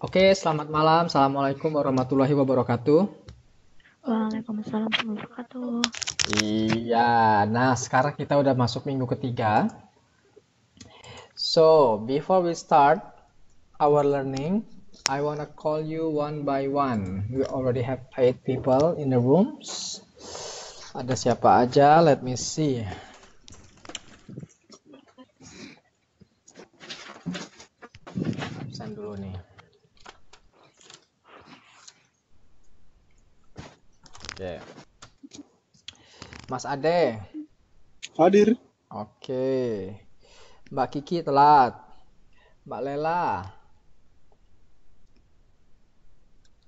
Oke, selamat malam. Assalamualaikum warahmatullahi wabarakatuh. Waalaikumsalam warahmatullahi wabarakatuh. Iya, nah sekarang kita udah masuk minggu ketiga. So, before we start our learning, I wanna call you one by one. We already have 8 people in the rooms. Ada siapa aja? Let me see. Absen dulu nih. Oke. Mas Ade. Hadir. Oke. Mbak Kiki telat. Mbak Lela.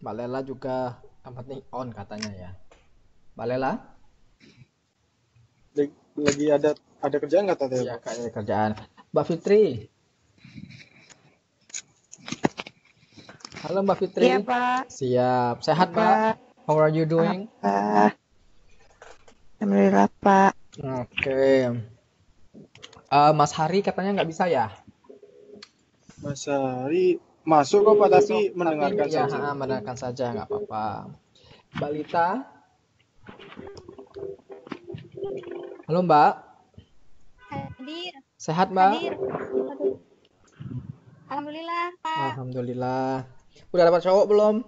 Mbak Lela juga yang penting on katanya ya. Mbak Lela? Lagi ada kerjaan nggak tante? Iya, kayaknya kerjaan. Mbak Fitri. Halo Mbak Fitri. Iya, Pak. Siap. Sehat, Mbak? Pak. How are you doing? Alhamdulillah, Pak. Oke. Mas Hari katanya nggak bisa ya? Mas Hari masuk kok Pak, tapi Masuk, mendengarkan ya, saja. mendengarkan saja, nggak apa-apa. Mbak Lita. Halo Mbak. Hadir, Sehat Mbak? hadir. Aduh. Alhamdulillah, Pak. Alhamdulillah. Udah dapat cowok belum?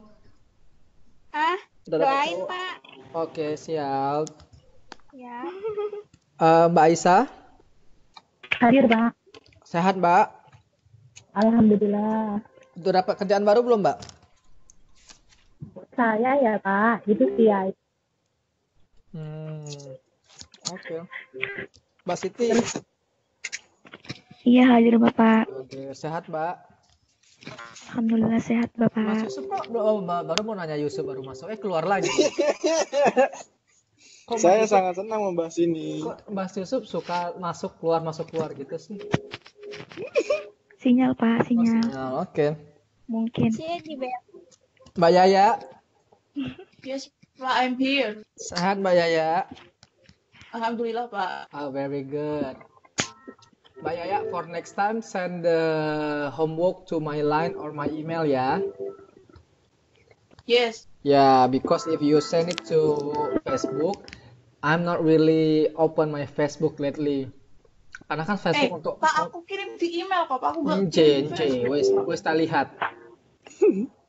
Ah, Udah dapat doain, cowok? Pak. Oke, siap. Ya. Mbak Aisyah. Hadir, Pak. Sehat Mbak? Alhamdulillah. Udah dapat kerjaan baru belum Mbak? Saya ya, Pak. Itu dia. Oke. Mbak Siti. Iya, hadir, Bapak. Oke, sehat Mbak? Alhamdulillah sehat, Mas Bapak. Yusuf kok baru mau nanya Yusuf baru masuk, keluar lagi. Kok Mas Saya Yusuf, sangat senang membahas ini. kok Mas Yusuf suka masuk keluar gitu sih? Sinyal, Pak. Sinyal. Sinyal, oke. Mungkin. Cie di BM. Mbak Yaya, Yes, Pak, I'm here. sehat Mbak Yaya? Alhamdulillah, Pak. Oh, very good. Mbak Yaya, for next time send the homework to my line or my email ya. Yes. Yeah, because if you send it to Facebook, I'm not really open my Facebook lately. Karena kan Facebook untuk Pak, aku kirim di email kok, Pak. Aku nggak Nce, kirim di wes tak lihat.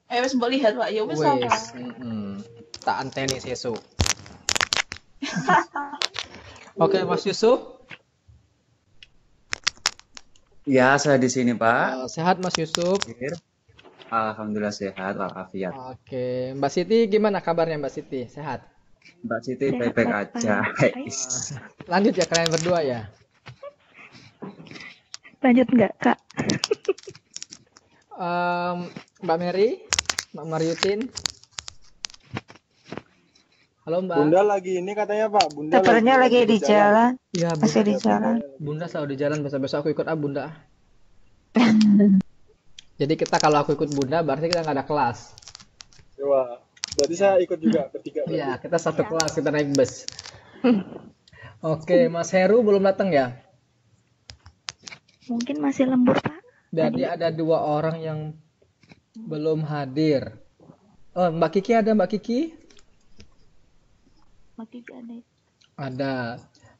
wes mbak lihat, Pak. Ya wes Wes, sama. tak anteni sesuk. Oke, Mas Yusuf. Ya, saya di sini, Pak. Sehat Mas Yusuf? Alhamdulillah sehat walafiat. Oke, Mbak Siti gimana kabarnya Mbak Siti? Sehat? Mbak Siti Sehat, baik-baik Bapak. aja. Lanjut ya kalian berdua ya. Lanjut nggak, Kak? Mbak Mary, Mbak Mariutin. Halo Mbak. Bunda lagi ini katanya Pak. Bunda Kabarnya lagi di jalan. Iya, Masih Bunda, di jalan. Bunda selalu di jalan. Besok-besok aku ikut Bunda. Jadi kita kalau aku ikut Bunda berarti kita nggak ada kelas. Wah, berarti saya ikut juga bertiga. Iya, kita satu kelas, kita naik bus. Oke, Mas Heru belum datang ya? Mungkin masih lembur, Pak. Jadi ada 2 orang yang belum hadir. Oh, Mbak Kiki ada, Mbak Kiki? Masih ada. Ada.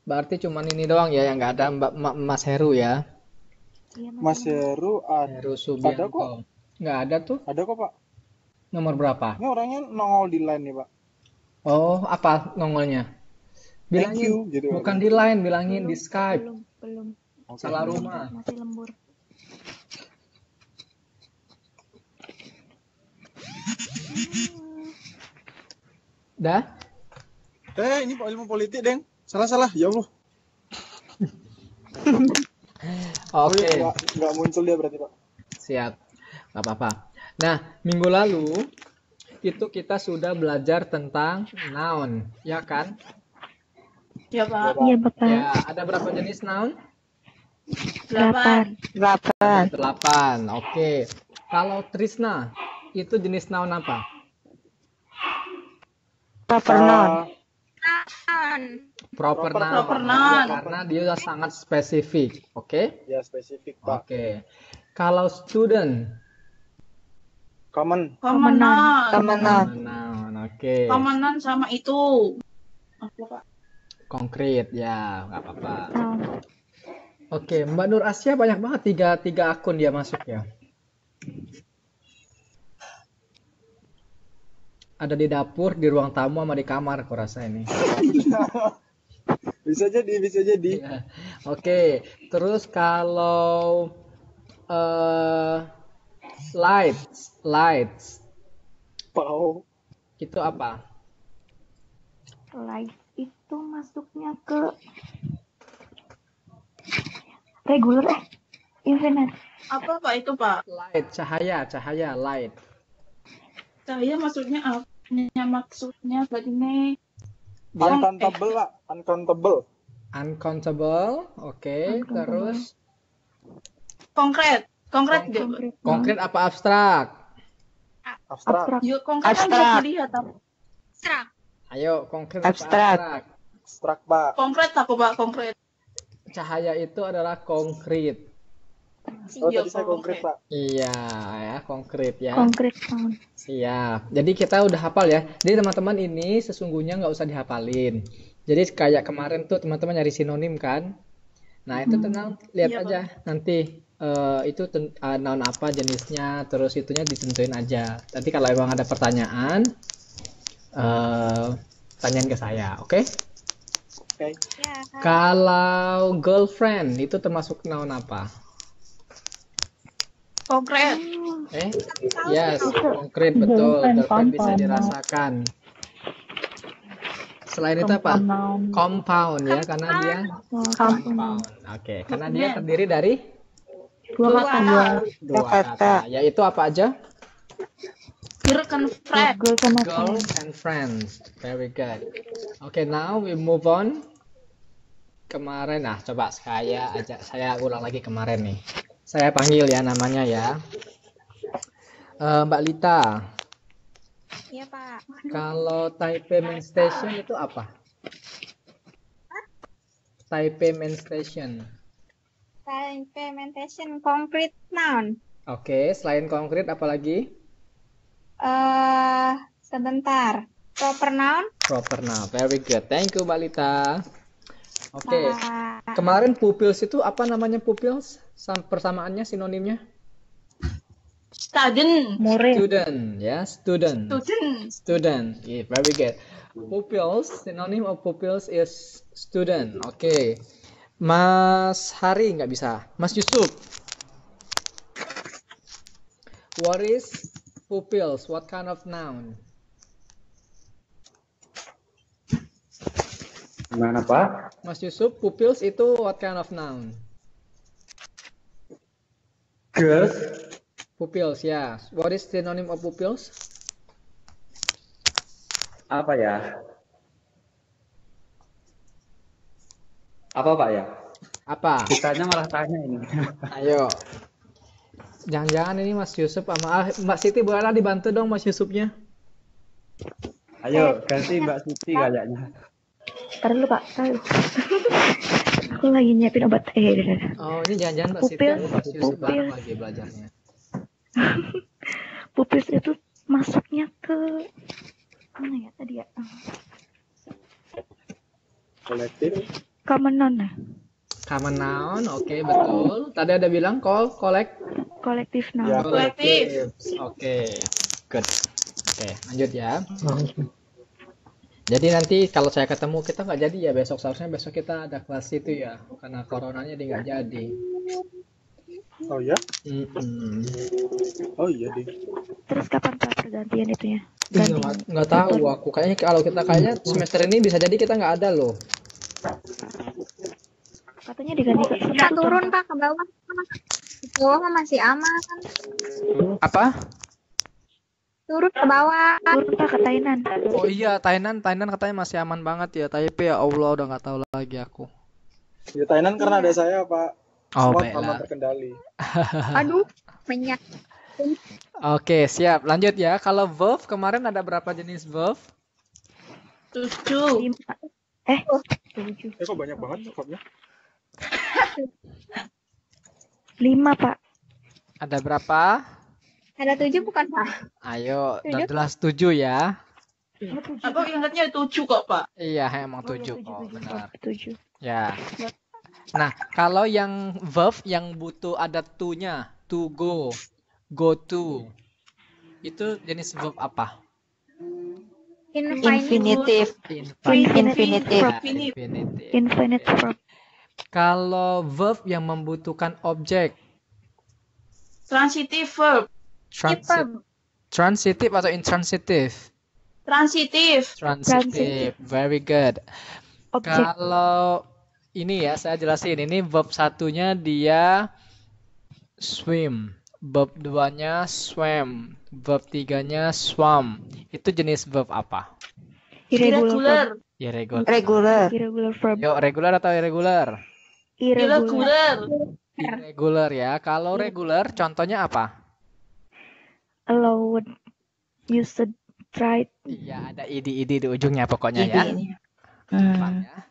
Berarti cuman ini doang ya yang nggak ada Mas Heru ya? Iya, Mas Heru Heru Subianto. ada kok. Nggak ada tuh? Ada kok Pak. Nomor berapa? Ini orangnya nongol di line nih Pak. Oh, apa nongolnya? Thank Bilangin, you gitu. bukan di line, bilangin di Skype. Belum. Salah rumah. Masih lembur. Dah? Ini Pak ilmu politik, Deng. Salah. Ya Allah. Oke. Nggak muncul dia berarti Pak. Siap, nggak apa-apa. Nah, minggu lalu itu kita sudah belajar tentang noun, ya kan? Ya, Pak. Iya, Bapak. Ya, ada berapa jenis noun? 8. 8. Oke. Kalau Trisna, itu jenis noun apa? Proper noun. Proper noun. Proper noun. Karena dia sangat spesifik. Oke? Ya spesifik Pak. Oke. Kalau student, Common. Komenan. Komenan. Noun, oke. Komenan sama itu. Apa, Pak? Konkret ya, nggak apa-apa. Noun. Oke, Mbak Nur Asia banyak banget tiga akun dia masuk ya. Ada di dapur, di ruang tamu, sama di kamar, aku rasa ini. Bisa jadi, bisa jadi. Ya. Oke, terus kalau lights Wow. itu apa? Light itu masuknya ke regular infinite. Apa Pak itu Pak? Light, cahaya, light. Cahaya maksudnya apa? Maksudnya berarti ini Uncountable lah, uncountable. Uncountable, oke. Uncountable. Terus konkret. Konkret nggak, Pak? Konkret. konkret apa abstrak? Abstrak. Abstrak. Yuk, konkret kan bisa Abstrak. dilihat apa? Abstrak. Ayo, konkret apa Abstrak. abstrak? Abstrak, Pak. Konkret apa Pak? Konkret. Cahaya itu adalah konkret. Oh, Iya, tadi saya konkret, Pak. Iya, ya, konkret ya. Konkret noun. Siap. Jadi kita udah hafal ya. Jadi teman-teman ini sesungguhnya nggak usah dihafalin. Jadi kayak kemarin tuh teman-teman nyari sinonim kan. Nah itu tenang, lihat Iya, aja nanti itu noun apa jenisnya, terus itunya ditentuin aja. Nanti kalau emang ada pertanyaan, tanyain ke saya, oke? Oke. Ya. Kalau girlfriend itu termasuk noun apa? Konkret. Yes, konkret betul. Girlfriend bisa dirasakan. Selain itu apa? Compound ya, karena dia compound. Oke, karena dia terdiri dari Dua kata. dua kata. Yaitu apa aja? Girl and friend. Girl sama Girl friend. and friends. Very good. Okay, now we move on. Kemarin, coba saya ulang lagi kemarin nih. Saya panggil ya namanya ya. Mbak Lita, Iya, Pak. kalau Taipei Main Station itu apa? Taipei Main Station. Implementation concrete noun. Oke, selain konkret apa lagi? Sebentar. Proper noun. Proper noun. Very good. Thank you, Mbak Lita. Oke. Pak. Kemarin pupils itu apa namanya pupils? Persamaannya, sinonimnya? Student. Murid. Student, ya, student. Student. Student, yeah, very good. Pupils, synonym of pupils is student. Oke. Mas Hari nggak bisa. Mas Yusuf. What is pupils? What kind of noun? Gimana Pak? Mas Yusuf, pupils itu what kind of noun? Girls. Pupils, ya. What is synonym of pupils? Apa ya? Apa Pak ya? Apa? Kitanya malah tanya ini. Ayo. Jangan-jangan ini Mas Yusuf sama Mbak Siti, bolehlah dibantu dong Mas Yusufnya. Ayo ganti Mbak Siti kayaknya. Ntar dulu Pak. Ntar dulu. Aku lagi nyiapin obat. Oh, ini jangan-jangan Mbak Siti Pupils, sama Mas Yusuf bareng pupils. lagi belajarnya. Pupils itu masuknya ke mana ya tadi ya? Kolektif. Common noun. Common noun, oke, betul. Tadi ada bilang Kolektif noun. Ya. Kolektif. Oke, good. Oke, lanjut ya. Jadi nanti kalau saya ketemu kita nggak jadi ya besok, seharusnya besok kita ada kelas itu ya, karena coronanya dia nggak jadi. Oh ya? Mm-mm. Oh iya deh. Terus kapan Pak pergantian itunya? Iya, nggak tahu aku. Kayaknya kalau kita semester ini bisa jadi kita nggak ada loh. Katanya diganti ke Kita turun, Pak, ke bawah. Ke bawah mah masih aman. Apa? Turun ke bawah. turun Pak ke Thailand. Oh iya, Thailand katanya masih aman banget ya. Taipei ya Allah udah nggak tahu lagi aku. Di Thailand karena ada saya, Pak. Oh, Semua baiklah. aman terkendali. Aduh, minyak. Oke, siap. Lanjut ya. Kalau verb kemarin ada berapa jenis verb? 7. 7. Kok banyak banget verbnya? 5 Pak. Ada berapa? Ada 7 bukan, Pak? Ayo, Tujuh. jelas 7 ya. Oh, 7. Aku ingatnya 7 kok, Pak. Iya, emang Oh, 7 ya, kok, 7, benar. 7. Ya. Nah, kalau yang verb yang butuh ada to-nya, to go, go to, itu jenis verb apa? Infinitive. Infinitive. Ya, Infinitive. infinitive. Infinite Oke. verb. Kalau verb yang membutuhkan objek, Transitive verb. transitive atau intransitive? Transitive. Transitive. Very good. Objek. Kalau ini ya, saya jelasin. Ini verb satunya dia swim. Verb 2-nya swam. Verb 3-nya swam. Itu jenis verb apa? Irregular verb. Irregular. Irregular. Irregular verb. Yuk, regular atau irregular? Irregular. Irregular ya. Kalau regular, contohnya apa? Allowed. Used. Tried. Iya, ada id di ujungnya pokoknya ya. Gampang ya.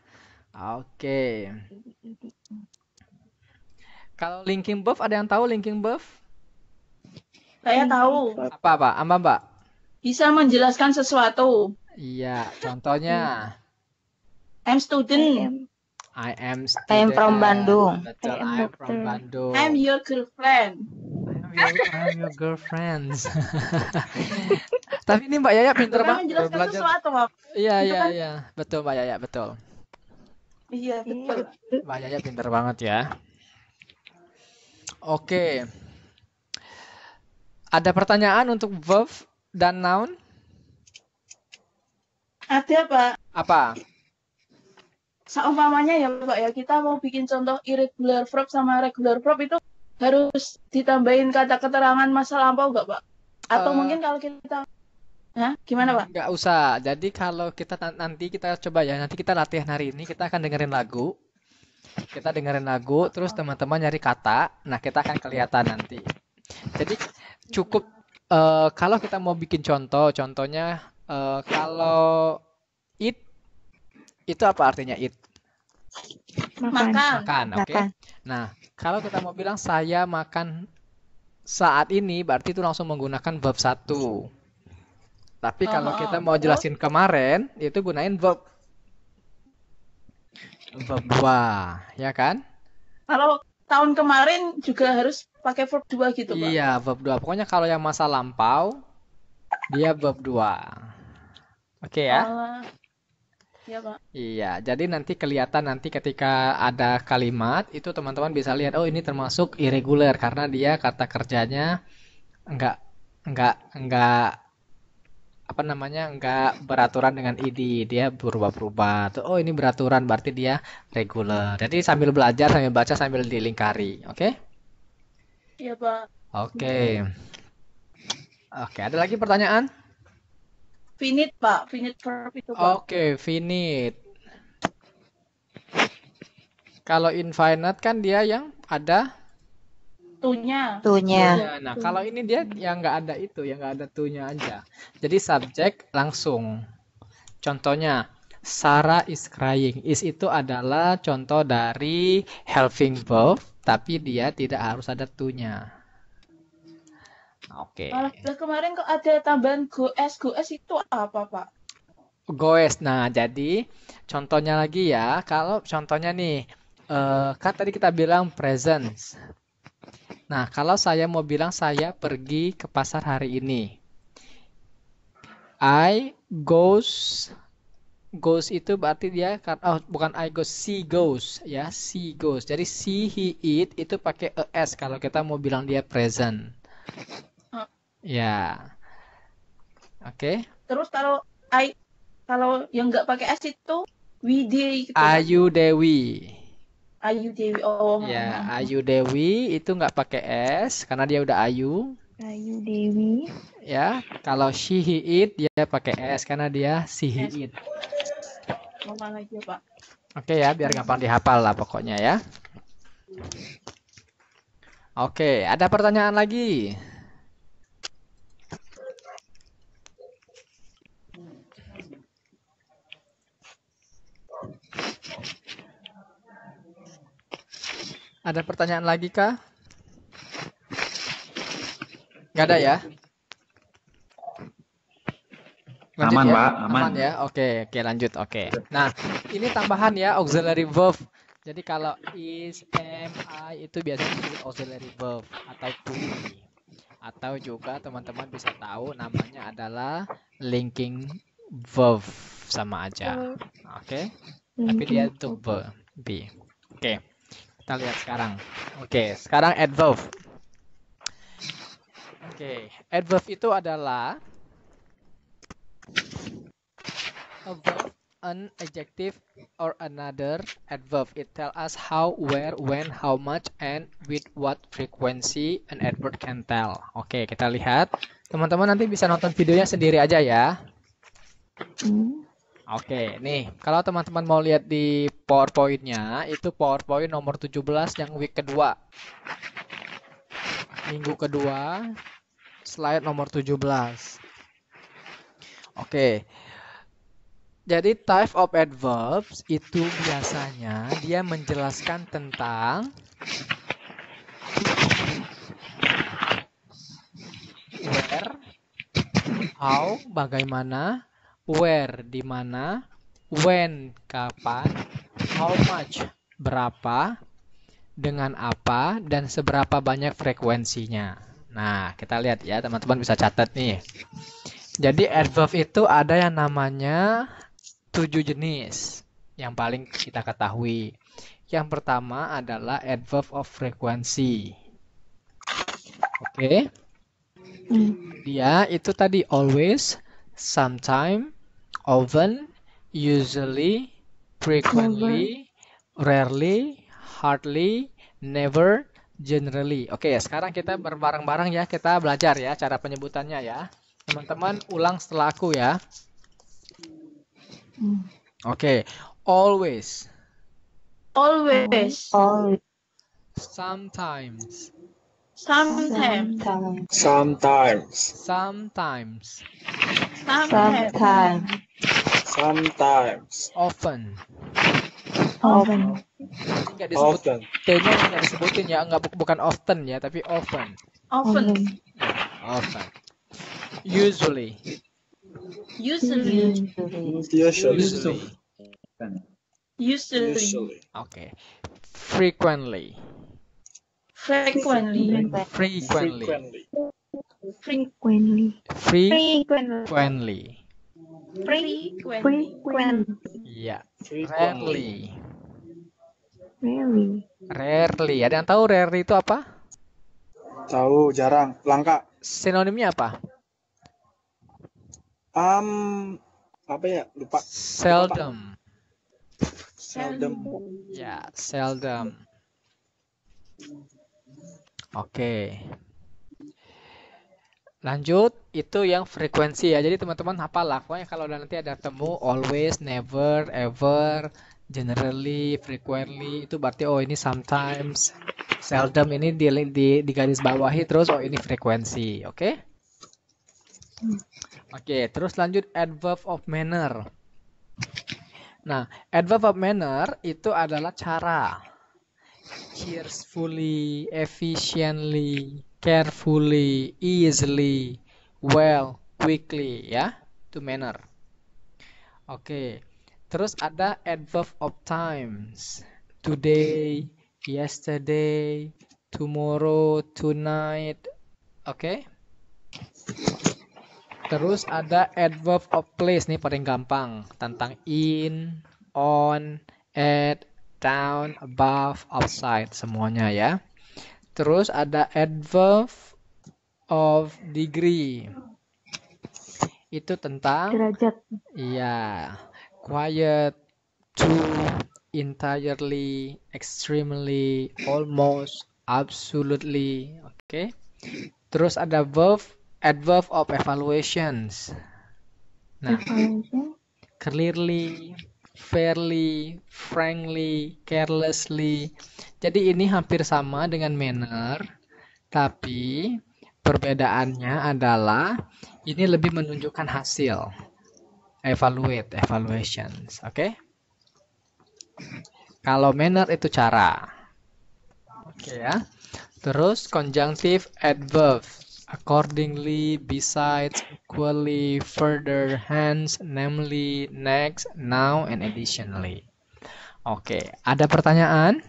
Oke. Kalau linking verb, ada yang tahu linking verb? Saya tahu. Apa? Mbak? Bisa menjelaskan sesuatu. Iya, contohnya. I'm student. I am student. I am from Bandung. Betul, I am I am from doctor. Bandung. I'm your girlfriend. I'm your girlfriends. Tapi ini Mbak Yaya pinter Kan banget menjelaskan belajar. sesuatu, Pak. Iya. Betul Mbak Yaya, betul. Iya, betul. Mbak Yaya pinter banget ya. Oke. Ada pertanyaan untuk verb dan noun? Ada, Pak. Apa? Seumpamanya ya, Pak, ya, kita mau bikin contoh irregular verb sama regular verb itu harus ditambahin kata keterangan masa lampau nggak, Pak? Atau mungkin kalau kita gimana, Pak? Nggak usah. Jadi kalau kita nanti kita coba ya, nanti kita latihan hari ini, kita akan dengerin lagu. Kita dengerin lagu, terus teman-teman nyari kata. Nah, kita akan kelihatan nanti. Jadi cukup kalau kita mau bikin contohnya kalau eat itu apa artinya eat? Makan, oke. Nah, kalau kita mau bilang saya makan saat ini, berarti itu langsung menggunakan verb 1. Tapi kalau kita mau jelasin kemarin, itu gunain verb 2, ya kan? Kalau tahun kemarin juga harus pakai verb 2 gitu, Pak? Iya, verb 2. Pokoknya kalau yang masa lampau, dia verb 2. Oke ya? Iya, Pak. Iya, jadi nanti kelihatan nanti ketika ada kalimat, itu teman-teman bisa lihat, oh ini termasuk irregular, karena dia kata kerjanya enggak beraturan dengan id, dia berubah-ubah. Oh ini beraturan, berarti dia regular. Jadi sambil belajar, sambil baca, sambil dilingkari, oke? Iya, Pak. Oke, ada lagi pertanyaan? Finite, Pak. Finite verb itu, Pak. Oke, finite. Kalau infinite kan dia yang ada To-nya. To-nya. nah, kalau ini dia yang nggak ada itu, yang nggak ada to-nya aja. Jadi subjek langsung. Contohnya, Sarah is crying. Is itu adalah contoh dari helping verb, tapi dia tidak harus ada to-nya. Oke. Lah kemarin kok ada tambahan goes itu apa, Pak? Goes. Nah, jadi contohnya lagi ya. Kalau contohnya nih, kan tadi kita bilang presence. Nah, kalau saya mau bilang saya pergi ke pasar hari ini. I goes itu berarti dia bukan I goes, she goes ya, she goes. Jadi she, he, it itu pakai es kalau kita mau bilang dia present. Ya. Oke. Terus kalau yang nggak pakai s itu we, they gitu. Ayu Dewi. Ayu Dewi. Oh. Ya, Ayu Dewi itu nggak pakai S karena dia udah Ayu. Ayu Dewi. Ya, kalau she, he, it dia pakai S karena dia she, he, it. Ngomong lagi, Pak. Oke ya, biar gampang dihafal lah pokoknya ya. Oke, ada pertanyaan lagi? Ada pertanyaan lagi kah? Nggak ada ya? Lanjut Aman, ya? Pak, aman. Ya? Oke, lanjut. Oke. Nah, ini tambahan ya, auxiliary verb. Jadi kalau is, am, I itu biasanya disebut auxiliary verb atau to be. Atau juga teman-teman bisa tahu namanya adalah linking verb, sama aja. Oke. Tapi dia untuk be. Oke. Kita lihat sekarang. Oke, sekarang adverb. Oke, adverb itu adalah a verb, an adjective, or another adverb. It tells us how, where, when, how much, and with what frequency an adverb can tell. Oke, kita lihat. Teman-teman nanti bisa nonton videonya sendiri aja ya. Oke, nih. Kalau teman-teman mau lihat di PowerPoint-nya, itu PowerPoint nomor 17 yang week kedua. Minggu kedua, slide nomor 17. Oke. Jadi type of adverbs itu biasanya dia menjelaskan tentang where, how, bagaimana, where, di mana, when, kapan, how much, berapa, dengan apa, dan seberapa banyak frekuensinya. Nah, kita lihat ya, teman-teman bisa catat nih. Jadi adverb itu ada yang namanya 7 jenis yang paling kita ketahui. Yang pertama adalah adverb of frequency. Oke. Dia itu tadi always, sometime, often, usually, frequently, rarely, hardly, never, generally. Oke, sekarang kita bareng-bareng ya, kita belajar ya cara penyebutannya ya. Teman-teman ulang setelah aku ya. Oke, always. Always. Sometimes. Sometimes. Sometimes. Sometimes. Sometimes. Often. Nggak disebut Often. T-nya nggak disebutin ya, bukan often ya, tapi often. Often. Often. Usually. Usually. Usually. Oke. Frequently. Frequently. Frequently. Frequently. Frequently. Ya. Rarely. Rarely. Ada yang tahu rarely itu apa? Tahu, jarang, langka. Sinonimnya apa? Apa ya? Lupa. Seldom. Seldom. Ya, seldom. Oke. Lanjut, itu yang frekuensi ya. Jadi teman-teman hafalah. Pokoknya kalau nanti ada temu always, never, ever, generally, frequently, itu berarti oh ini sometimes, seldom ini di garis bawahi terus oh ini frekuensi, oke? Oke, terus lanjut adverb of manner. Nah, adverb of manner itu adalah cara. Cheerfully, efficiently, carefully, easily, well, quickly, ya, itu manner. Oke, terus ada adverb of times. Today, yesterday, tomorrow, tonight. Oke. Terus ada adverb of place, nih paling gampang, tentang in, on, at, down, above, outside, semuanya ya. Terus ada adverb of degree. Itu tentang Derajat. iya, quiet, to, entirely, extremely, almost, absolutely, oke. Terus ada adverb of evaluations. Nah, clearly, fairly, frankly, carelessly. Jadi ini hampir sama dengan manner, tapi perbedaannya adalah ini lebih menunjukkan hasil. Evaluations, oke? Kalau manner itu cara. Oke ya. Terus conjunctive adverb. accordingly, besides, equally, further, hence, namely, next, now, and additionally. Oke, ada pertanyaan?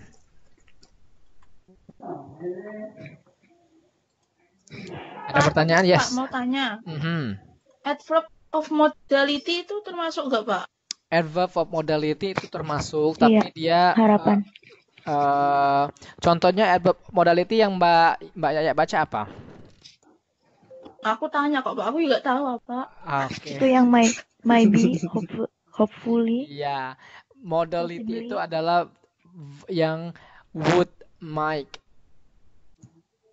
Ada pertanyaan? Pak, Yes. mau tanya. Mhm. Adverb of modality itu termasuk nggak, Pak? Adverb of modality itu termasuk, Iya, tapi dia harapan. contohnya adverb modality yang Mbak Yaya baca apa? Aku tanya kok, Pak. Aku juga tahu apa. Oke. Itu yang might be, hopefully, Iya, modality itu possibly. adalah yang would, might,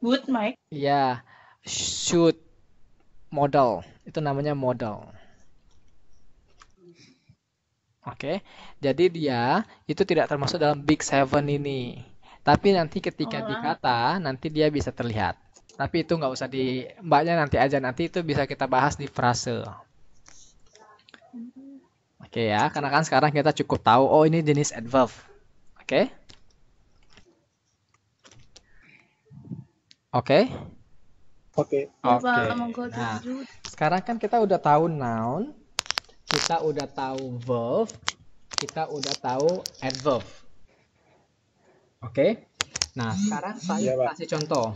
Would, Mike. ya, should, modal. Itu namanya modal. Oke, jadi dia itu tidak termasuk dalam Big Seven ini. Tapi nanti ketika dikata, nanti dia bisa terlihat. Tapi itu nggak usah di mbaknya nanti aja, nanti itu bisa kita bahas di frase. Oke ya, karena kan sekarang kita cukup tahu, oh ini jenis adverb. Oke? Oke? Oke. Oke. Pak, monggo Nah, dilanjut. sekarang kan kita udah tahu noun, kita udah tahu verb, kita udah tahu adverb. Oke? Nah, sekarang saya Iya, Pak. kasih contoh.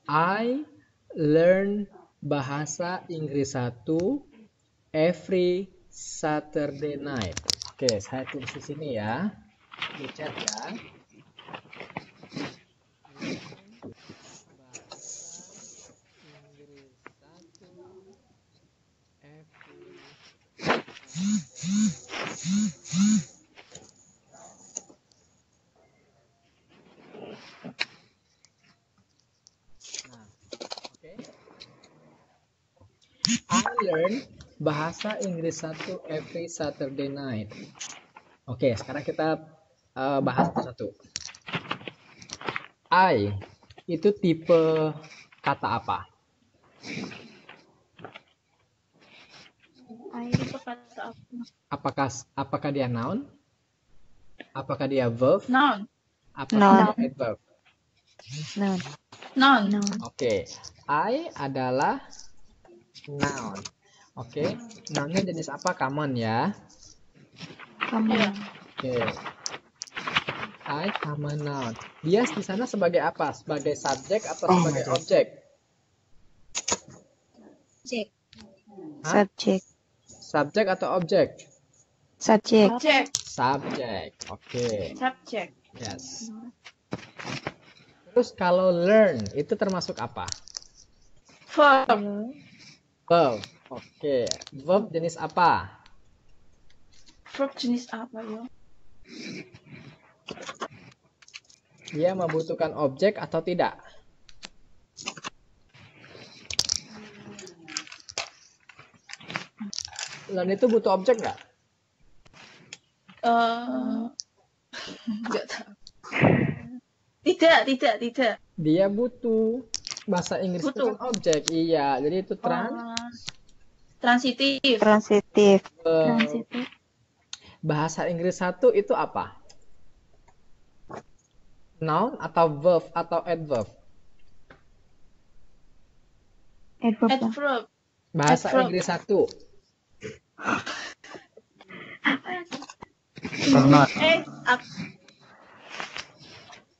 I learn bahasa Inggris 1 every Saturday night. Oke, saya tulis di sini ya. Di chat ya. I learn bahasa Inggris 1 every Saturday night. Oke, sekarang kita bahas satu-satu. I itu tipe kata apa? Itu kata apa? Apakah dia noun? Apakah dia verb? Noun. Apakah Noun. dia adverb? Noun. Noun. Noun. Oke, I adalah noun. Oke, nounnya jenis apa? Common ya. Kamu. Iya. Oke. I common noun. Dia di sana sebagai apa? Sebagai subjek atau sebagai objek? Cek. Hah? Subjek. Subjek atau objek? Subjek. Subjek. Subjek. Oke. Subjek. Yes. Terus kalau learn itu termasuk apa? Verb. Verb. Oke. Verb jenis apa? Verb jenis apa ya? Dia membutuhkan objek atau tidak? Learn itu butuh objek nggak? Nggak tahu. Tidak. Dia butuh. Bahasa Inggris itu Butuh. kan objek. Iya, jadi itu Transitif. Transitif. verb. Transitif. Bahasa Inggris 1 itu apa? Noun atau verb atau adverb? Adverb. Adverb. Bahasa Adverb. Inggris 1.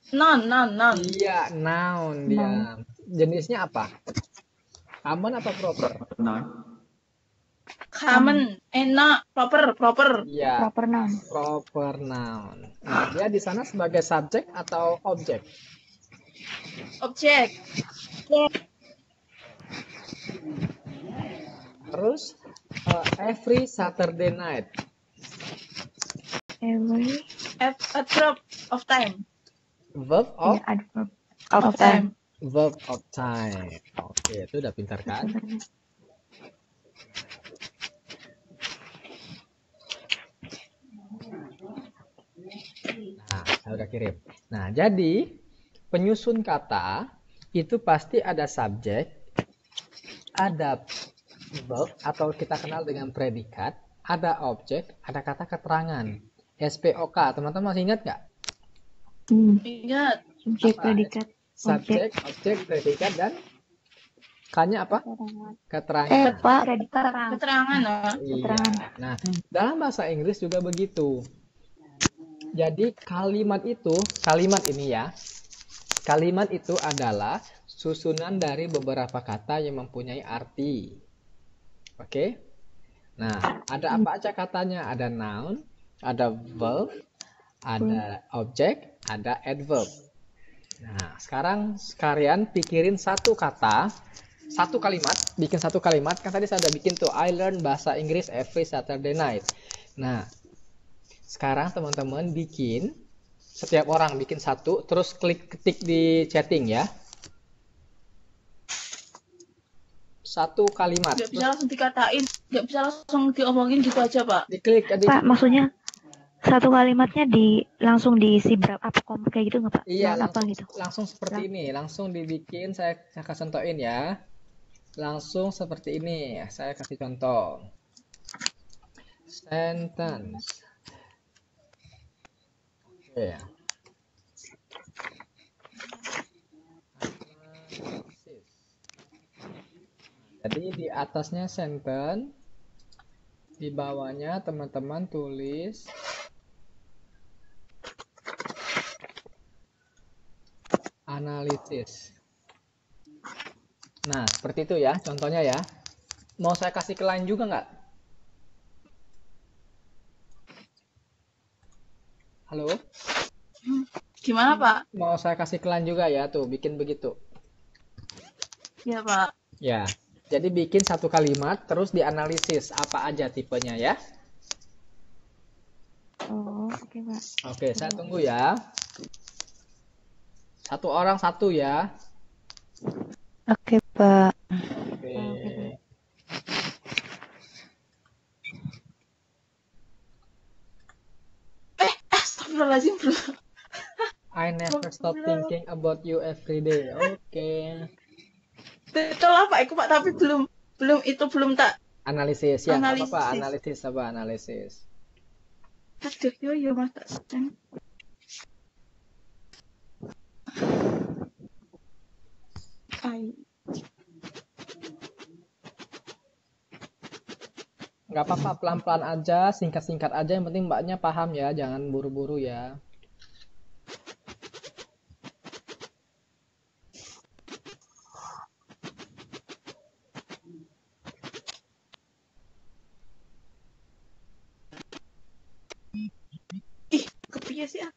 Non. Iya, noun dia. Jenisnya apa? Common atau proper? Common. Enak. Proper. Iya, Proper noun. proper noun. Nah, dia di sana sebagai subjek atau objek? Objek. Terus every Saturday night. Every. Adverb of time. Verb of Adverb. Of time. verb of time. Oke, itu udah pintar kan? Nah, saya udah kirim. Nah, jadi penyusun kata itu pasti ada subjek, ada verb atau kita kenal dengan predikat, ada objek, ada kata keterangan. SPOK, teman-teman masih ingat nggak? Hmm. Ingat. Subjek Apa? predikat. Subjek, objek, predikat, dan K-nya apa? Keterangan. Pak. Keterangan, Pak. Iya. Nah, dalam bahasa Inggris juga begitu. Jadi kalimat ini ya. Kalimat itu adalah susunan dari beberapa kata yang mempunyai arti. Oke? Nah, ada apa aja katanya? Ada noun, ada verb, ada objek, ada adverb. Nah, sekarang kalian pikirin satu kata, satu kalimat, bikin satu kalimat. Kan tadi saya udah bikin tuh, I learn bahasa Inggris every Saturday night. Nah, sekarang teman-teman bikin, setiap orang bikin satu, terus ketik di chatting ya. Satu kalimat. Nggak bisa langsung dikatain, nggak bisa langsung diomongin gitu aja, Pak. Diklik. Pak, maksudnya satu kalimatnya langsung diisi berapa apa kayak gitu nggak Pak? Iya, apa gitu? langsung seperti ini. Langsung dibikin, saya kasih contohin ya. Langsung seperti ini. Saya kasih contoh. Sentence. Oke. Jadi di atasnya sentence, di bawahnya teman-teman tulis analisis. Nah, seperti itu ya contohnya ya. Mau saya kasih ke lain juga nggak? Halo? Gimana, Pak? Mau saya kasih ke lain juga ya, tuh bikin begitu. Ya, Pak. Ya, jadi bikin satu kalimat terus dianalisis apa aja tipenya ya. Oh, oke Pak. Oke, saya tunggu ya. Satu orang satu ya. Oke Pak. Oke. Astagfirullahaladzim, bro. I never stop thinking about you every day. Oke. Betul lah, Pak. Iku, Pak, tapi belum tak. Analisis ya, nggak apa-apa. Analisis. Analisis. Aduh, yo Mas tak sedang. Nggak apa-apa, pelan-pelan aja, singkat-singkat aja. Yang penting mbaknya paham ya, jangan buru-buru ya. Ih, kepiye sih ah?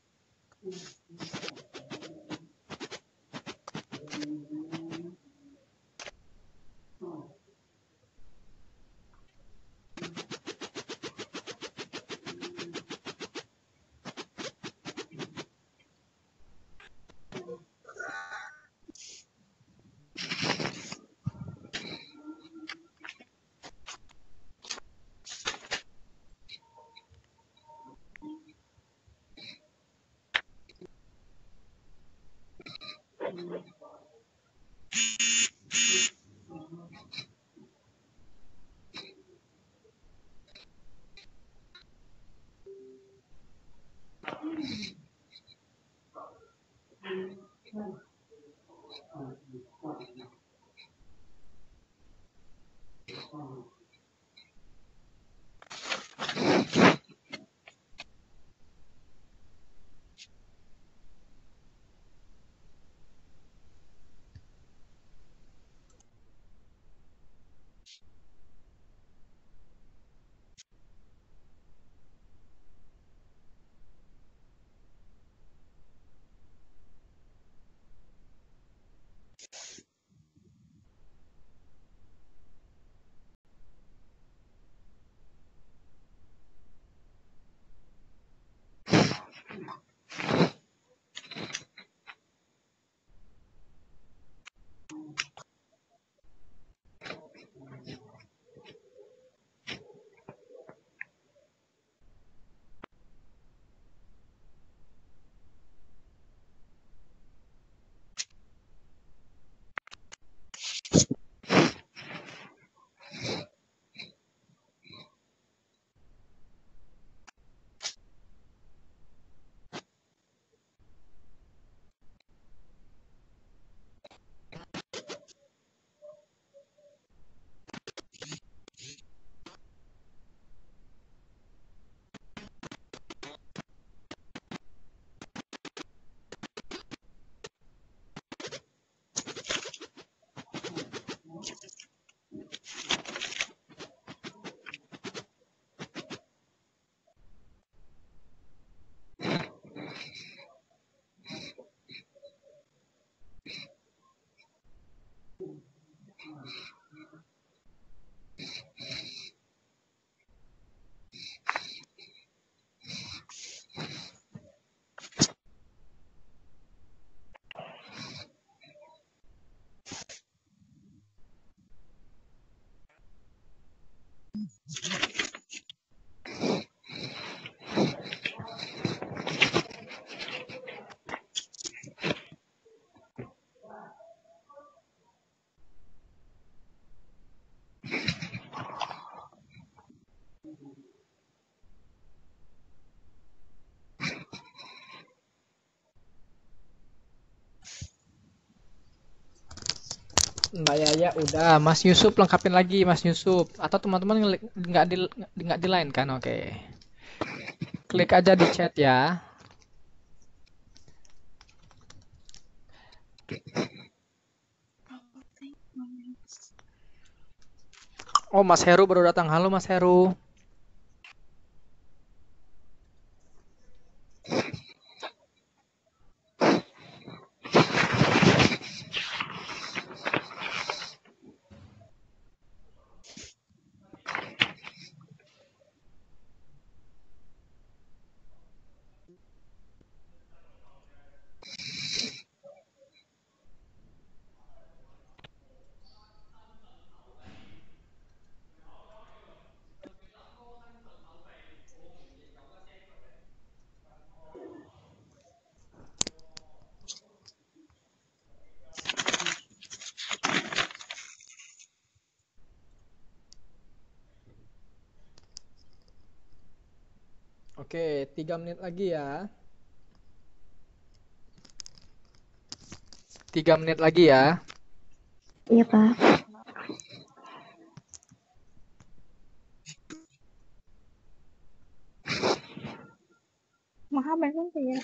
Mbak Yaya udah, Mas Yusuf lengkapin lagi Mas Yusuf. Atau teman-teman nggak di line kan? Oke. Klik aja di chat ya. Oh, Mas Heru baru datang. Halo Mas Heru. Oke, 3 menit lagi ya. 3 menit lagi ya. Iya, Pak. Mahal banget sih ya.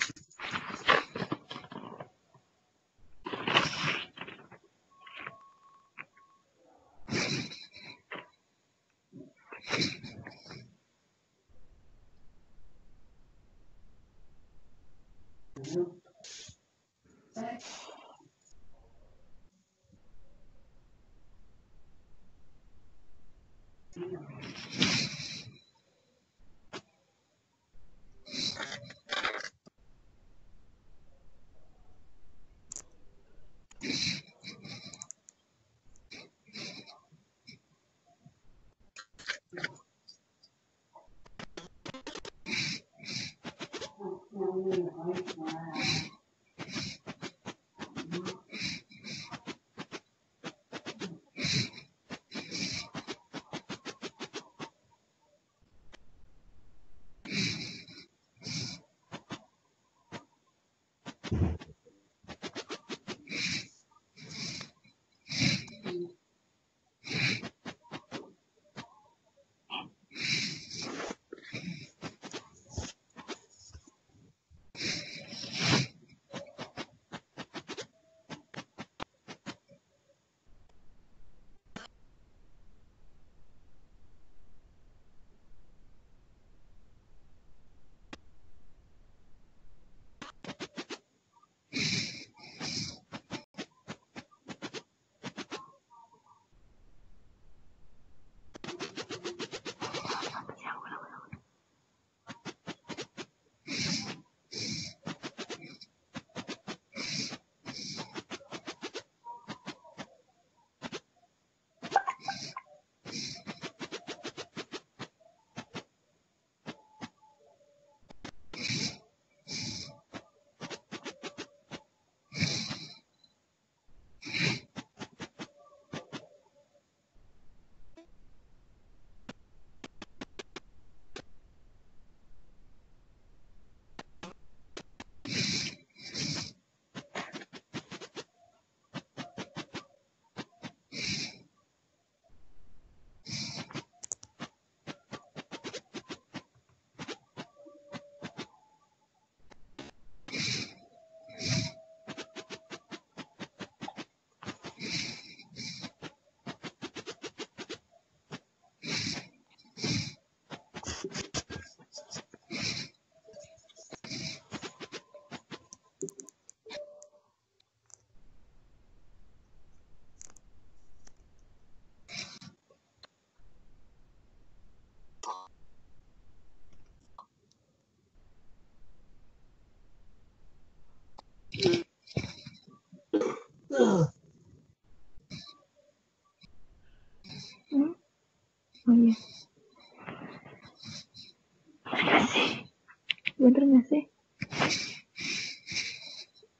iya. Bener nggak sih? Bener nggak sih?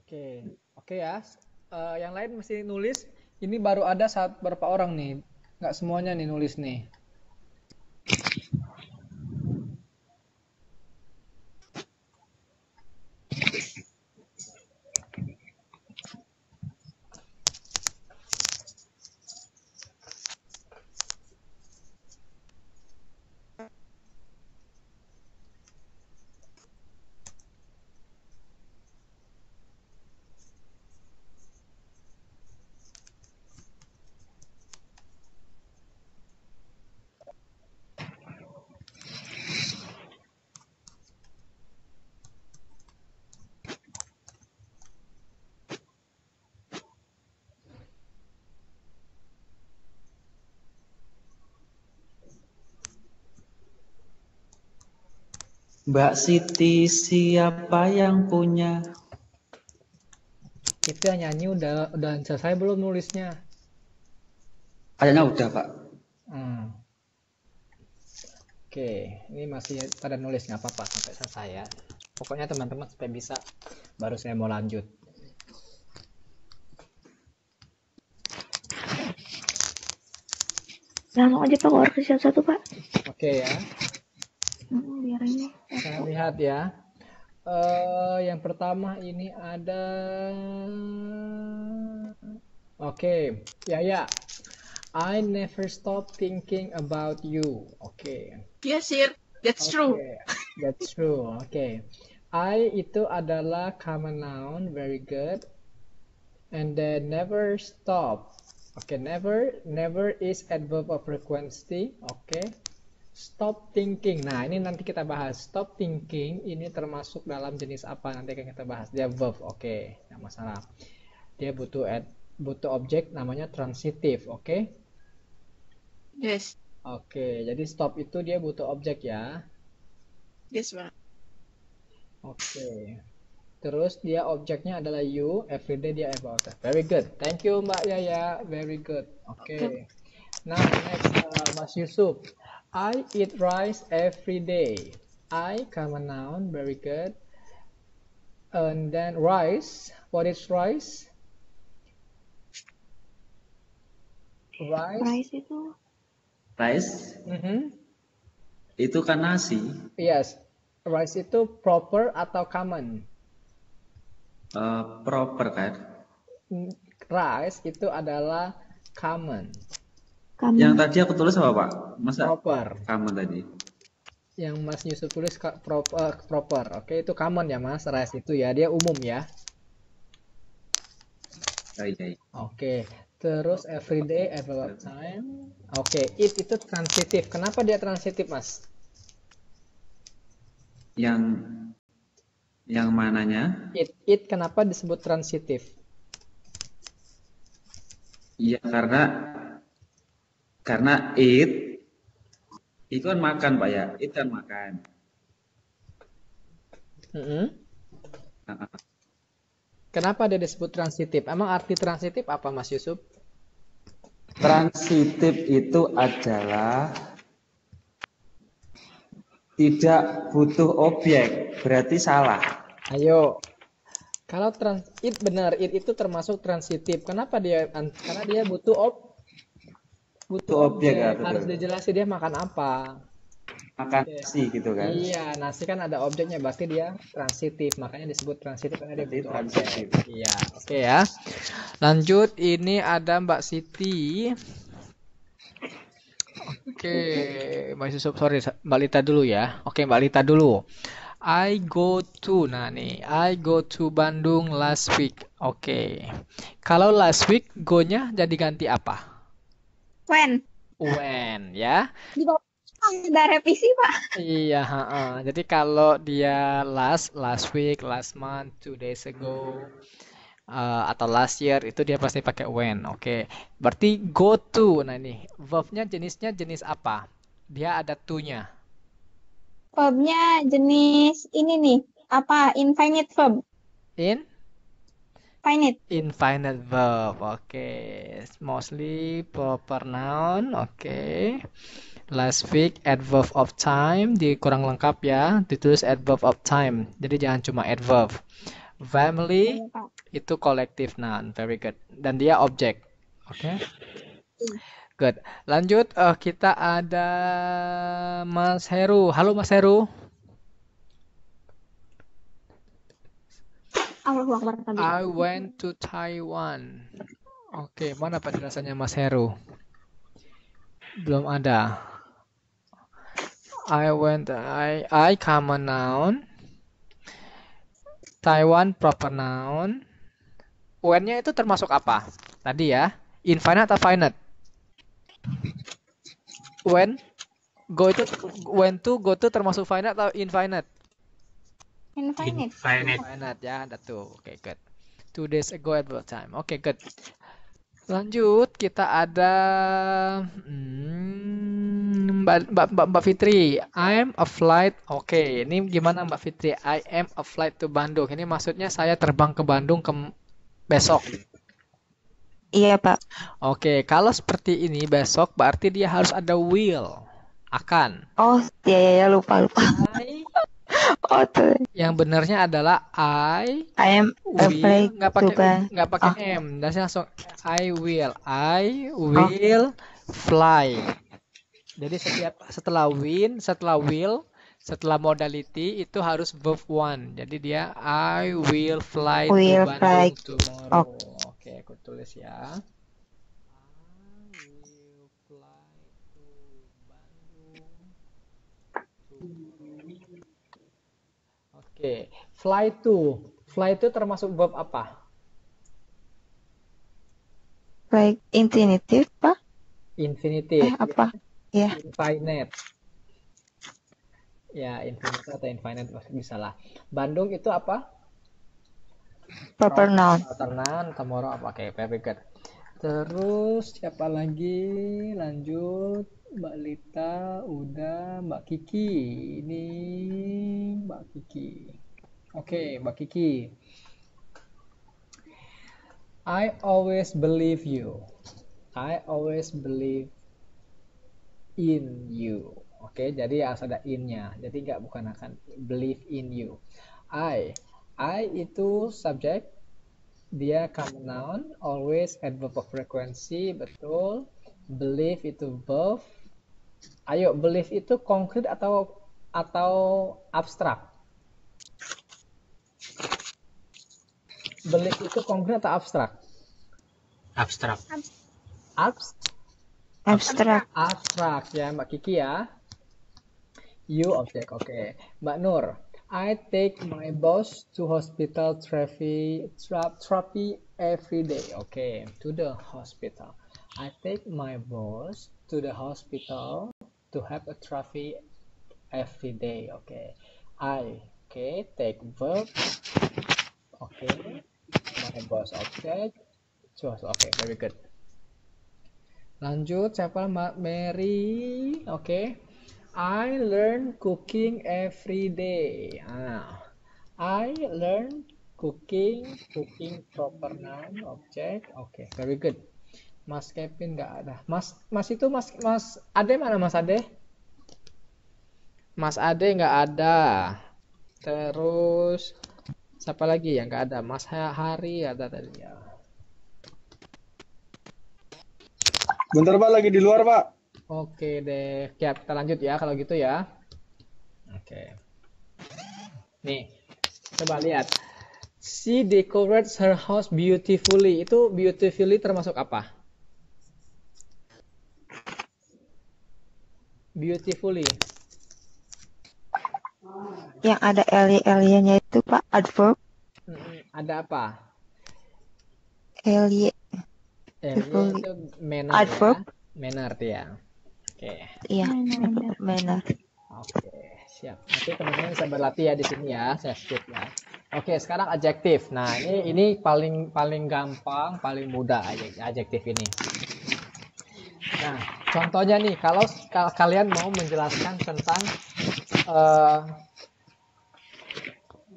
Oke, oke ya. Yang lain mesti nulis. Ini baru ada berapa orang nih? Nggak semuanya nih nulis nih. Mbak Siti, siapa yang punya? Itu yang nyanyi udah selesai belum nulisnya? Kayaknya udah, Pak. Oke, ini masih pada nulis nggak apa-apa sampai selesai ya. Pokoknya teman-teman sampai bisa, baru saya mau lanjut. Langsung aja Pak, keluar ke satu-satu Pak. Oke ya. Biar ini. Kita lihat ya. Yang pertama ini ada. Oke, ya. I never stop thinking about you. Oke. Yes, sir. That's true. That's true. Oke. I itu adalah common noun, very good. And then never stop. Oke, never is adverb of frequency. Oke. Stop thinking. Nah, ini nanti kita bahas. Stop thinking ini termasuk dalam jenis apa? Nanti akan kita bahas. Dia verb. Oke, nggak masalah. Dia butuh objek namanya transitive. Oke? Yes. Oke, jadi stop itu dia butuh objek ya. Yes, Pak. Oke. Terus dia objeknya adalah you, everyday dia about. Very good. Thank you Mbak Yaya. Very good. Oke. Now next Mas Yusuf. I eat rice every day. I common noun, very good. And then rice. What is rice? Rice itu. Rice? Mhm. Itu kan nasi. Yes. Rice itu proper atau common? Proper kan? Rice itu adalah common. Yang tadi aku tulis apa, Pak? Masa Proper. common tadi? Yang Mas Yusuf tulis proper. Oke, itu common ya Mas. Rice itu ya, dia umum ya. Iya. Oke. Terus everyday, every time. Oke, it itu transitif. Kenapa dia transitif, Mas? Yang mananya? It kenapa disebut transitif? Iya, karena it itu kan makan, Pak ya. It kan makan. Kenapa dia disebut transitif? Emang arti transitif apa, Mas Yusuf? Transitif itu adalah tidak butuh objek, berarti salah. Ayo. Kalau it benar, it itu termasuk transitif. Kenapa dia? Karena dia butuh objek. Ya, Harus dijelasin dia makan apa. Makan nasi gitu kan. Iya, nasi kan ada objeknya, berarti dia transitif. Makanya disebut transitif karena dia butuh objek. Iya, oke ya. Lanjut, ini ada Mbak Siti. Oke, Mbak Yusuf, sorry, Mbak Lita dulu ya. Oke, Mbak Lita dulu. I go to Bandung last week. Oke. Kalau last week, go-nya jadi ganti apa? When? When, ya. Di bawah ada revisi, Pak. Iya, jadi kalau dia last week, last month, 2 days ago, atau last year, itu dia pasti pakai when. Oke. Berarti go to. Nah ini, verb-nya jenisnya jenis apa? Dia ada to-nya. Verbnya jenis ini nih, apa? Infinite verb. Infinite Infinite. Infinite verb. Oke. Mostly proper noun. Oke. Last week adverb of time dikurang lengkap ya. Ditulis adverb of time. Jadi jangan cuma adverb. Family Iya, Pak. itu collective noun. Very good. Dan dia objek. Oke. Good. Lanjut, kita ada Mas Heru. Halo Mas Heru. Allahu Akbar tadi. I went to Taiwan. Oke, mana penjelasannya Mas Heru? Belum ada. I common noun. Taiwan proper noun. When-nya itu termasuk apa? Tadi ya. Infinite atau finite? When to go to termasuk finite atau infinite? Infinite. Finite ya, ada tuh. Oke, good. 2 days ago at what time? Oke, good. Lanjut, kita ada Mbak Fitri. I'm a flight. Oke, ini gimana Mbak Fitri? I am a flight to Bandung. Ini maksudnya saya terbang ke Bandung besok. Iya, Pak. Oke, kalau seperti ini besok berarti dia harus ada will. Akan. Oh, ya lupa. I, Oh, tuh. yang benarnya adalah I I am a will, flight to nggak pakai M. Dan langsung I will fly. Jadi setelah will, setelah modality itu harus verb one. Jadi dia I will fly to Bandung tomorrow. Oke, aku tulis ya. I will fly to Bandung. Oke, fly to. Fly to termasuk verb apa? Like infinitive, Pak? Infinitive. Apa? Ya. Infinite. Ya, infinite atau infinite bisa lah. Bandung itu apa? Proper noun. Proper noun, tomorrow apa? Oke, very good. Terus siapa lagi? Lanjut. Mbak Lita, udah. Mbak Kiki. Ini Mbak Kiki. Oke, Mbak Kiki. I always believe you. I always believe in you. Oke, jadi harus ada in-nya. Jadi bukan akan believe in you. I itu subjek, dia common noun, always adverb of frequency, betul. Believe itu verb. Ayo, believe itu konkret atau abstrak? Believe itu konkret atau abstrak? Abstrak. Abstrak. Abstrak ya, Mbak Kiki ya. You object, oke. Mbak Nur, I take my boss to hospital therapy every day. Oke, to the hospital. I take my boss to the hospital to have a therapy every day. Oke. Take verb. Oke. My boss object. Oke, very good. Lanjut, siapa Mbak Mary? Oke. I learn cooking every day. I learn cooking proper noun object. Oke, very good. Mas Kevin nggak ada. Mas Ade mana Mas Ade? Mas Ade nggak ada. Terus siapa lagi yang nggak ada? Mas Hari ada tadi ya. Bentar Pak, lagi di luar Pak. Oke deh, ya, kita lanjut ya kalau gitu ya. Oke. Nih, coba lihat. She decorates her house beautifully. Itu beautifully termasuk apa? Beautifully. Yang ada ly-nya itu, Pak, adverb. Ada apa? Ly. Itu manner Adverb. ya. Manner ya. Oke. Iya, manner. Oke, siap. Nanti teman-teman bisa berlatih ya di sini ya. Saya skip ya. Oke, sekarang adjektif. Nah, ini paling gampang, paling mudah adjektif ini. Nah, contohnya nih, kalau kalian mau menjelaskan tentang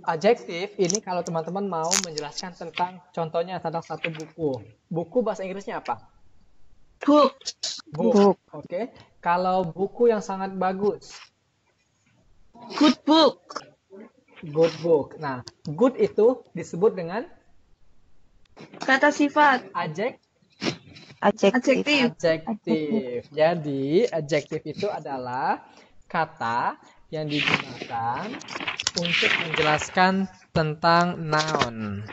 Adjektif ini kalau teman-teman mau menjelaskan tentang contohnya tentang satu buku. Buku bahasa Inggrisnya apa? Book. Book. Oke. Kalau buku yang sangat bagus, Good book. good book. Nah, good itu disebut dengan Kata sifat. Adjektif. adjektif. Jadi, adjektif itu adalah kata yang digunakan untuk menjelaskan tentang noun.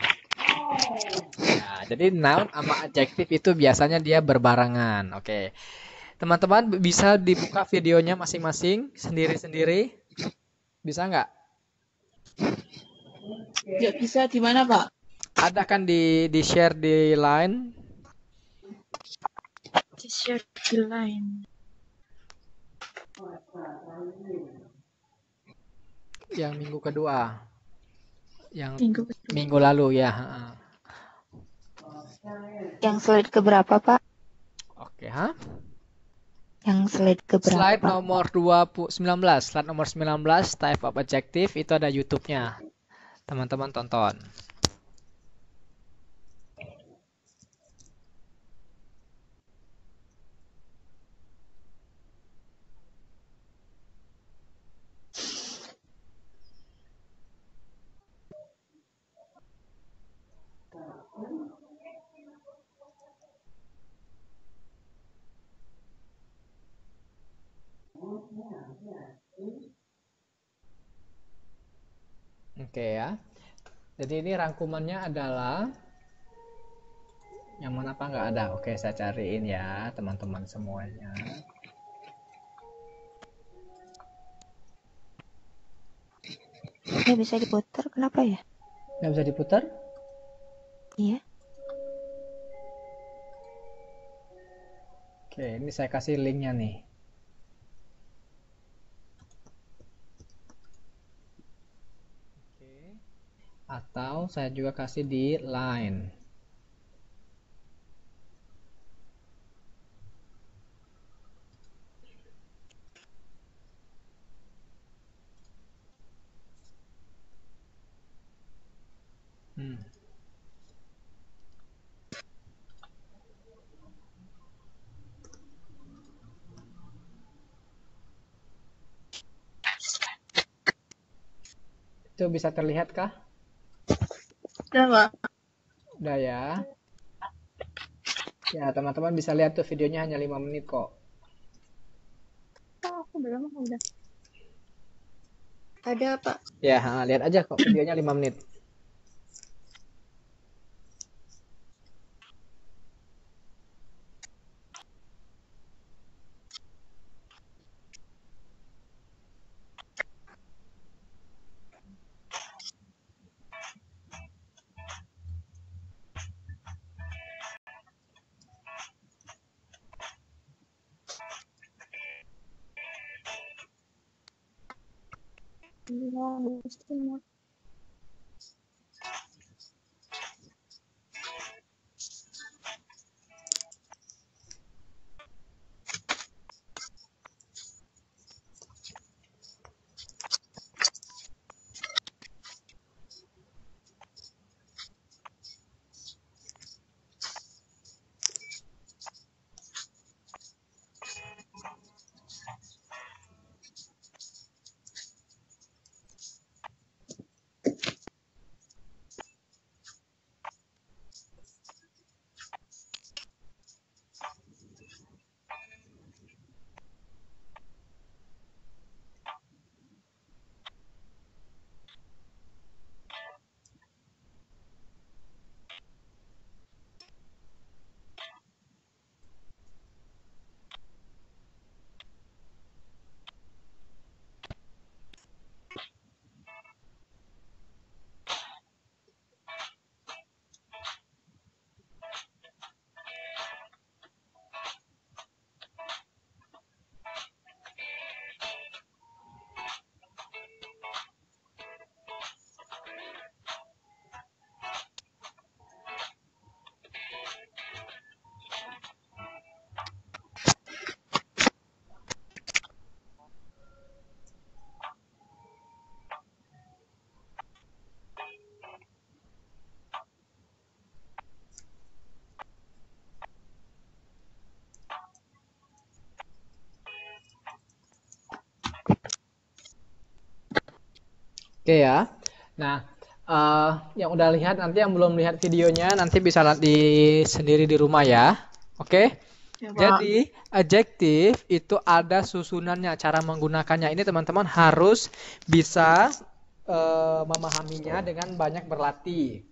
Ya, jadi noun sama adjektif itu biasanya dia berbarengan. Oke. Teman-teman bisa dibuka videonya masing-masing sendiri-sendiri. Bisa nggak? Ya bisa di mana, Pak? Ada kan di share di line? Share di line. Yang minggu kedua. Yang Minggu minggu lalu ya. Yang slide keberapa, Pak? Oke, ha? Yang slide keberapa? Slide nomor 19. Slide nomor 19 type of adjective itu ada YouTube-nya. Teman-teman tonton. Oke ya. Jadi ini rangkumannya adalah yang mana apa nggak ada. Oke, saya cariin ya teman-teman semuanya. Nggak bisa diputar, kenapa ya? Nggak bisa diputar? Iya. Oke, ini saya kasih linknya nih. Oke. Atau saya juga kasih di line. Itu bisa terlihat kah? Udah, Pak. Udah ya. Ya, teman-teman bisa lihat tuh videonya hanya 5 menit kok. Oh, aku belum, aku udah. Ada, Pak. Ya, lihat aja kok videonya 5 menit. Oke ya. Nah, yang udah lihat, nanti yang belum lihat videonya nanti bisa lihat sendiri di rumah ya. Oke. Ya, Pak. Jadi adjektif itu ada susunannya, cara menggunakannya. Ini teman-teman harus bisa memahaminya dengan banyak berlatih.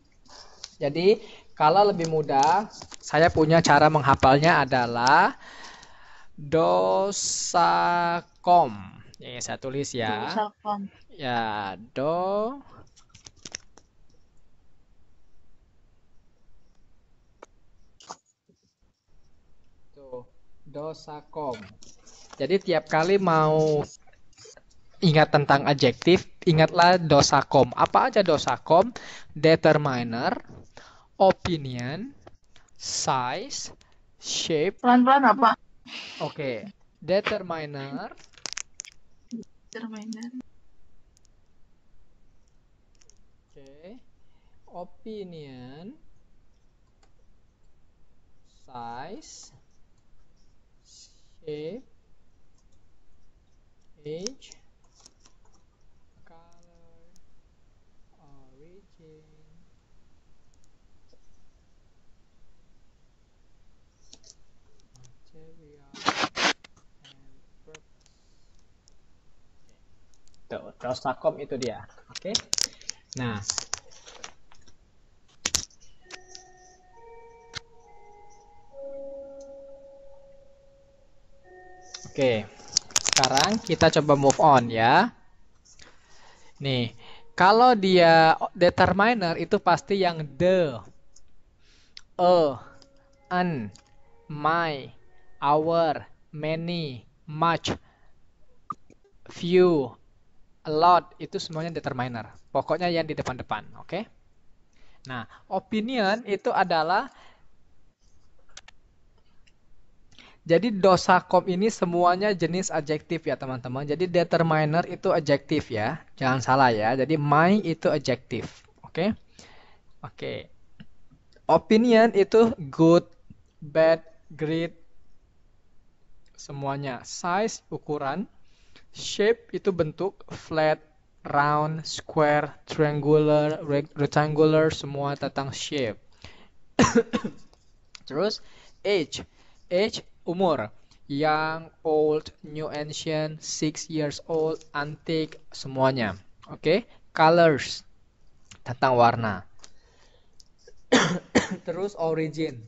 Jadi kalau lebih mudah, saya punya cara menghafalnya adalah dosakom. Ini saya tulis ya. Dosakom. Ya, dosakom. Jadi tiap kali mau ingat tentang adjektif, ingatlah dosakom. Apa aja dosakom? Determiner, opinion, size, shape. Pelan-pelan apa? Oke. Determiner, Determiner. oke. Opinion, size, shape, age, color, origin, material, and purpose. Tuh, dosakom itu dia. Oke. Nah, oke. Sekarang kita coba move on ya. Nih, kalau dia determiner itu pasti yang the, an, my, our, many, much, few, a lot, itu semuanya determiner. Pokoknya yang di depan-depan, oke? Nah, opinion itu adalah, jadi dosakom ini semuanya jenis adjektif ya teman-teman. Jadi determiner itu adjektif ya. Jangan salah ya. Jadi my itu adjektif. Oke? Oke. Opinion itu good, bad, great. Semuanya. Size ukuran. Shape itu bentuk. Flat, round, square, triangular, rectangular. Semua tentang shape. Terus age. Age umur, young, old, new, ancient, 6 years old, antique, semuanya. Oke, colors, tentang warna. Terus origin.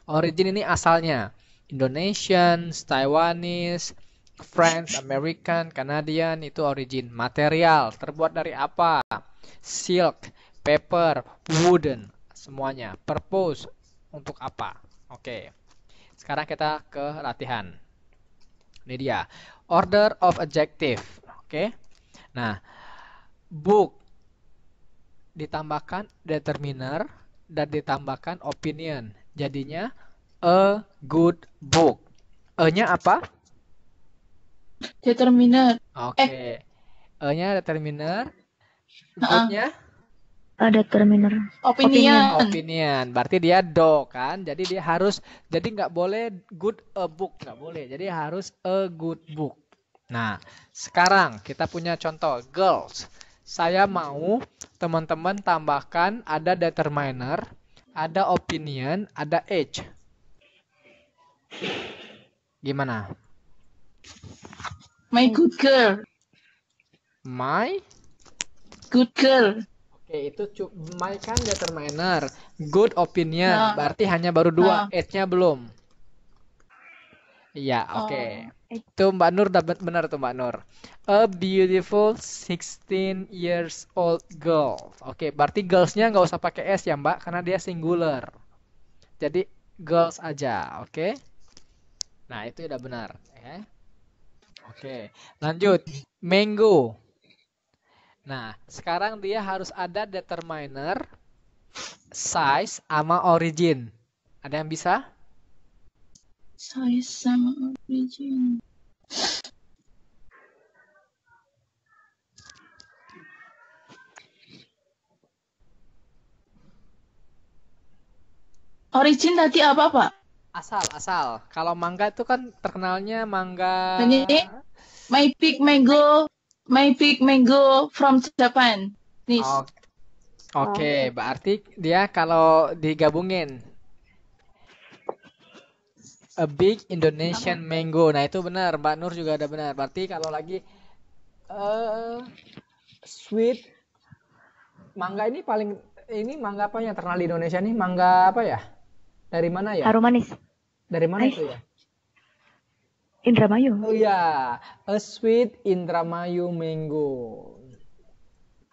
Origin ini asalnya Indonesian, Taiwanese, French, American, Canadian, itu origin. Material, terbuat dari apa? Silk, paper, wooden, semuanya. Purpose, untuk apa? Oke. Sekarang kita ke latihan. Ini dia. Order of adjective. Oke. Nah, book ditambahkan determiner dan ditambahkan opinion. Jadinya a good book. E-nya apa? Determiner. Oke. E-nya determiner. Good-nya Determiner. Opinion. opinion. Berarti dia do kan. Jadi dia harus, jadi nggak boleh good a book, nggak boleh. Jadi harus a good book. Nah, sekarang kita punya contoh girls. Saya mau teman-teman tambahkan ada determiner, ada opinion, ada age. Gimana? My good girl. My? Good girl. Oke, itu my kan determiner. Good opinion. Nah. Berarti hanya baru dua. Nah. Age-nya belum. Iya, oke. Itu Mbak Nur dapat benar tuh Mbak Nur. A beautiful 16 years old girl. Oke, berarti girls-nya nggak usah pakai S ya Mbak, karena dia singular. Jadi girls aja, oke? Nah, itu udah benar. Oke, lanjut. Mango. Nah, sekarang dia harus ada determiner, size, sama origin. Ada yang bisa? Size sama origin. Origin tadi apa, Pak? Asal. Kalau mangga itu kan terkenalnya mangga. Ini my big mango, My big mango from Japan. Nis. Oke, berarti dia kalau digabungin a big Indonesian mango. Nah, itu benar. Mbak Nur juga ada benar. Berarti kalau lagi sweet mangga ini mangga apa yang terkenal di Indonesia nih? Mangga apa ya? Dari mana ya? Harum manis. Dari mana Ais. itu ya? Indramayu. Oh ya, a sweet Indramayu mango.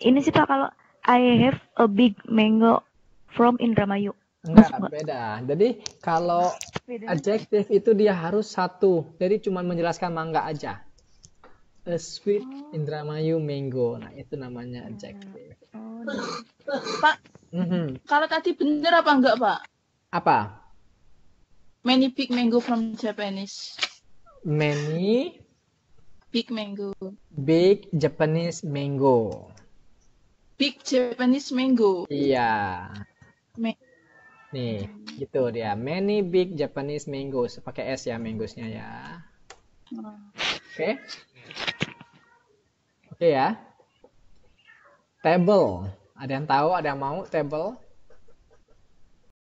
Ini sih Pak kalau I have a big mango from Indramayu. Enggak, Masuk nggak? beda. Jadi kalau adjektif itu dia harus satu. Jadi cuma menjelaskan mangga aja. A sweet Indramayu mango. Nah, itu namanya adjektif. Pak, Mhm. kalau tadi bener apa enggak, Pak? Apa? Many big mango from Japanese. Many Big mango. big Japanese mango. Big Japanese mango. Iya. Ma- Nih, gitu dia. Many big Japanese mangoes. Pakai S ya mangosnya ya. Oke. Oke ya. Table. Ada yang tahu, ada yang mau table?